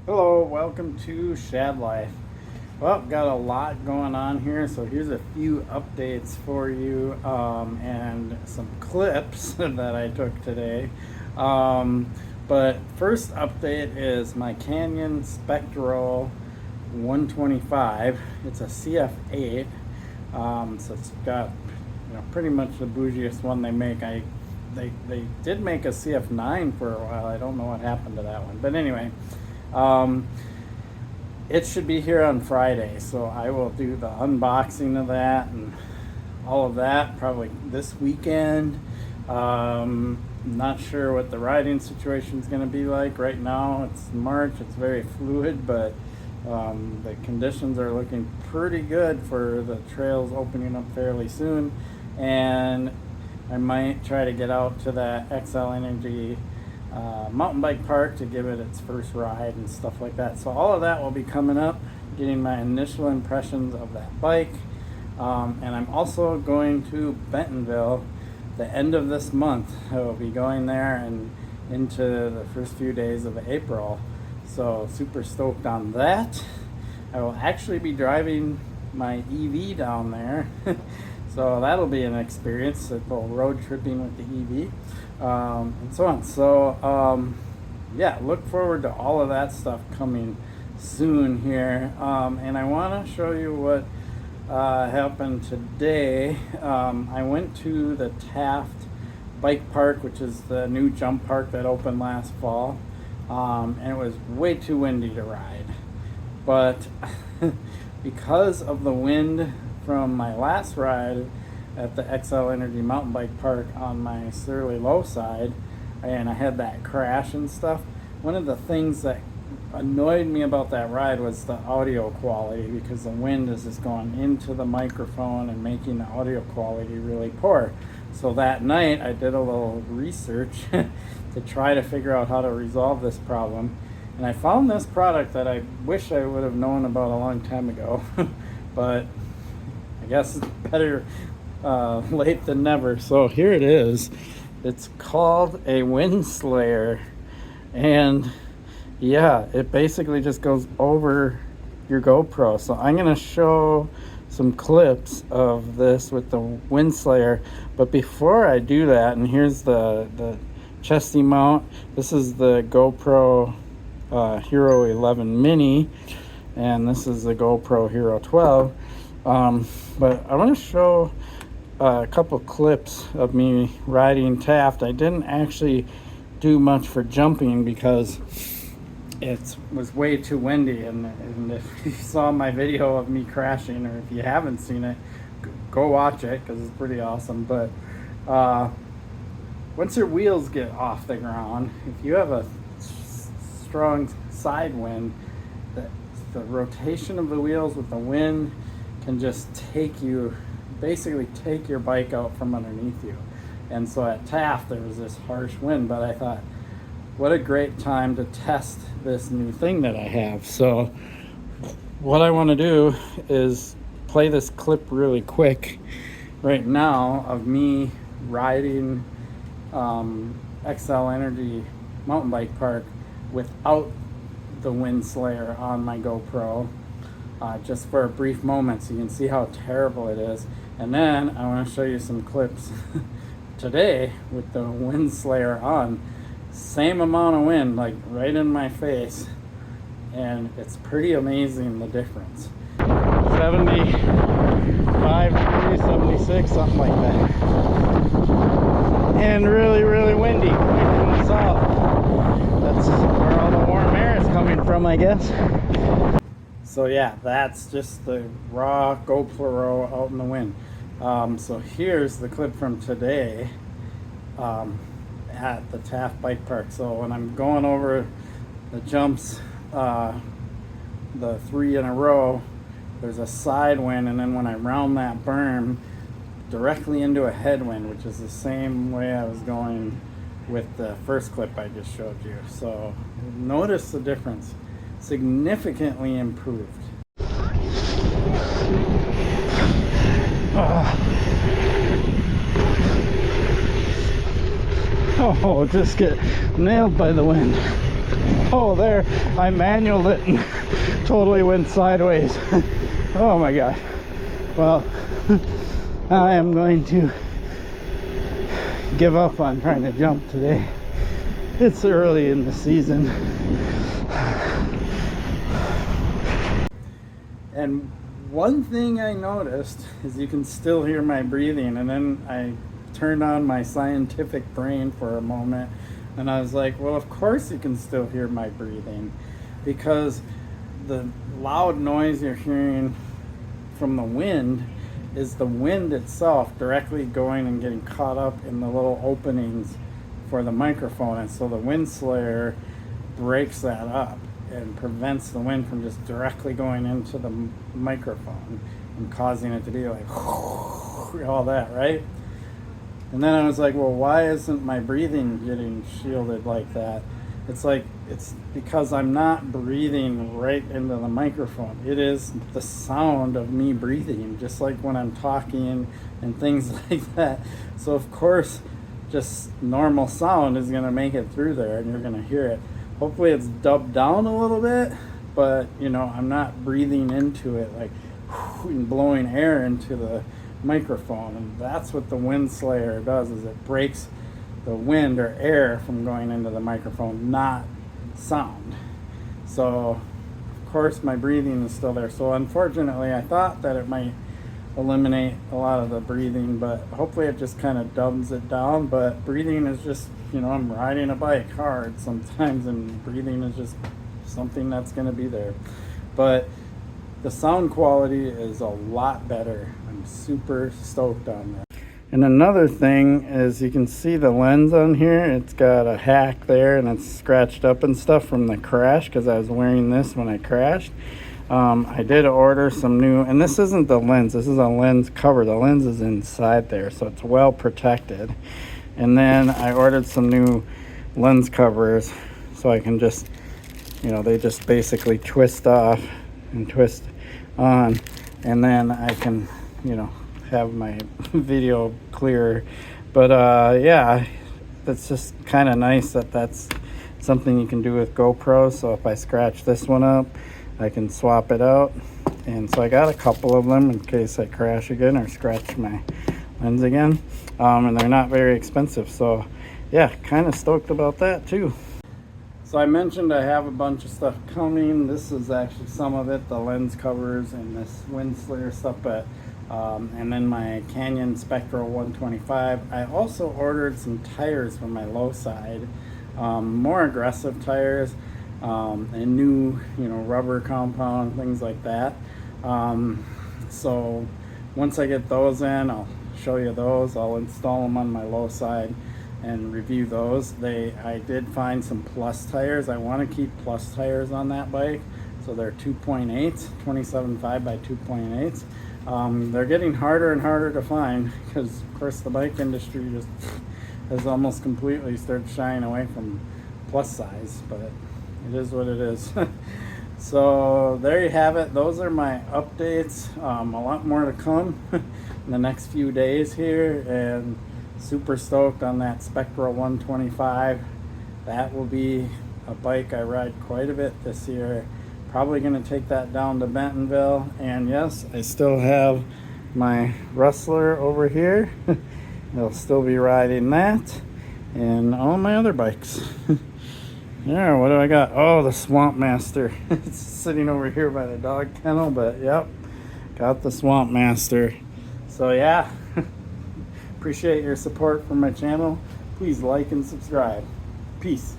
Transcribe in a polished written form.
Hello, welcome to Shad Life. Well, got a lot going on here, so here's a few updates for you and some clips that I took today. But first update is my Canyon Spectral 125. It's a CF8, so it's got pretty much the bougiest one they make. They did make a CF9 for a while. I don't know what happened to that one, but anyway. It should be here on Friday, so I will do the unboxing of that and all of that probably this weekend. Not sure what the riding situation is going to be like right now. It's March, it's very fluid, but the conditions are looking pretty good for the trails opening up fairly soon, and I might try to get out to that XL Energy mountain bike park to give it its first ride and stuff like that. So all of that will be coming up, getting my initial impressions of that bike. And I'm also going to Bentonville the end of this month. I will be going there and into the first few days of April. So super stoked on that. I will actually be driving my EV down there. So that'll be an experience, a little road tripping with the EV. And so on. So yeah, look forward to all of that stuff coming soon here. And I want to show you what happened today. I went to the Taft Bike Park, which is the new jump park that opened last fall, and it was way too windy to ride. But because of the wind from my last ride at the XL Energy mountain bike park on my Surly Lowside, and I had that crash and stuff, one of the things that annoyed me about that ride was the audio quality, because the wind is just going into the microphone and making the audio quality really poor. So that night I did a little research to try to figure out how to resolve this problem, and I found this product that I wish I would have known about a long time ago. But I guess it's better late than never. So here it is. It's called a Windslayer, and yeah, it basically just goes over your GoPro. So I'm gonna show some clips of this with the Windslayer, but before I do that, and here's the chesty mount. This is the GoPro Hero 11 Mini, and this is the GoPro Hero 12. But I want to show a couple clips of me riding Taft. I didn't actually do much for jumping because it was way too windy, and if you saw my video of me crashing, or if you haven't seen it, go watch it because it's pretty awesome. But once your wheels get off the ground, if you have a strong side wind, the rotation of the wheels with the wind can just basically take your bike out from underneath you. And so at Taft there was this harsh wind, but I thought, what a great time to test this new thing that I have. So what I want to do is play this clip really quick right now of me riding XL Energy mountain bike park without the Windslayer on my GoPro, just for a brief moment so you can see how terrible it is. And then I want to show you some clips today with the Windslayer on. Same amount of wind, like right in my face, and it's pretty amazing the difference. 75 degrees, 76, something like that. And really, really windy coming from the south. That's where all the warm air is coming from, I guess. So yeah, that's just the raw GoPro out in the wind. So here's the clip from today at the Taft Bike Park. So when I'm going over the jumps, the 3 in a row, there's a side wind, and then when I round that berm, directly into a headwind, which is the same way I was going with the first clip I just showed you. So notice the difference. Significantly improved. Oh, just get nailed by the wind. Oh, there, I manualed it and totally went sideways. Oh my god. Well, I am going to give up on trying to jump today. It's early in the season. And one thing I noticed is you can still hear my breathing, and then I turned on my scientific brain for a moment and I was like, well, of course you can still hear my breathing, because the loud noise you're hearing from the wind is the wind itself directly going and getting caught up in the little openings for the microphone, and so the Windslayer breaks that up and prevents the wind from just directly going into the microphone and causing it to be like all that, right? And then I was like, well, why isn't my breathing getting shielded like that? It's like, it's because I'm not breathing right into the microphone. It is the sound of me breathing, just like when I'm talking and things like that. So of course, just normal sound is gonna make it through there and you're gonna hear it. Hopefully it's dubbed down a little bit, but you know, I'm not breathing into it like and blowing air into the microphone, and that's what the Windslayer does, is it breaks the wind or air from going into the microphone, not sound. So of course my breathing is still there. So unfortunately I thought that it might eliminate a lot of the breathing, but hopefully it just kind of dubs it down. But breathing is just, you know, I'm riding a bike hard sometimes and breathing is just something that's going to be there. But the sound quality is a lot better. I'm super stoked on that. And another thing is, you can see the lens on here. It's got a hack there and it's scratched up and stuff from the crash, because I was wearing this when I crashed. I did order some new, and this isn't the lens, this is a lens cover. The lens is inside there, so it's well protected. And then I ordered some new lens covers so I can just, you know, they just basically twist off and twist on, and then I can, you know, have my video clearer. But yeah, that's just kind of nice that that's something you can do with GoPro. So if I scratch this one up, I can swap it out. And so I got a couple of them in case I crash again or scratch my lens again. And they're not very expensive, so yeah, kind of stoked about that too. So I mentioned I have a bunch of stuff coming. This is actually some of it, the lens covers and this Windslayer stuff, but and then my Canyon Spectral 125. I also ordered some tires from my Lowside, more aggressive tires, and new, you know, rubber compound, things like that. So once I get those in, I'll show you those. I'll install them on my Lowside and review those. I did find some plus tires. I want to keep plus tires on that bike, so they're 2.8s, 27.5 by 2.8s. They're getting harder and harder to find because of course the bike industry just has almost completely started shying away from plus size, but it is what it is. So there you have it. Those are my updates. A lot more to come in the next few days here, and super stoked on that Spectral 125. That will be a bike I ride quite a bit this year. Probably going to take that down to Bentonville. And yes, I still have my Rustler over here. I'll still be riding that and all my other bikes. Yeah, what do I got? Oh, the Swamp Master. It's sitting over here by the dog kennel, but yep, got the Swamp Master. So yeah, appreciate your support for my channel. Please like and subscribe. Peace.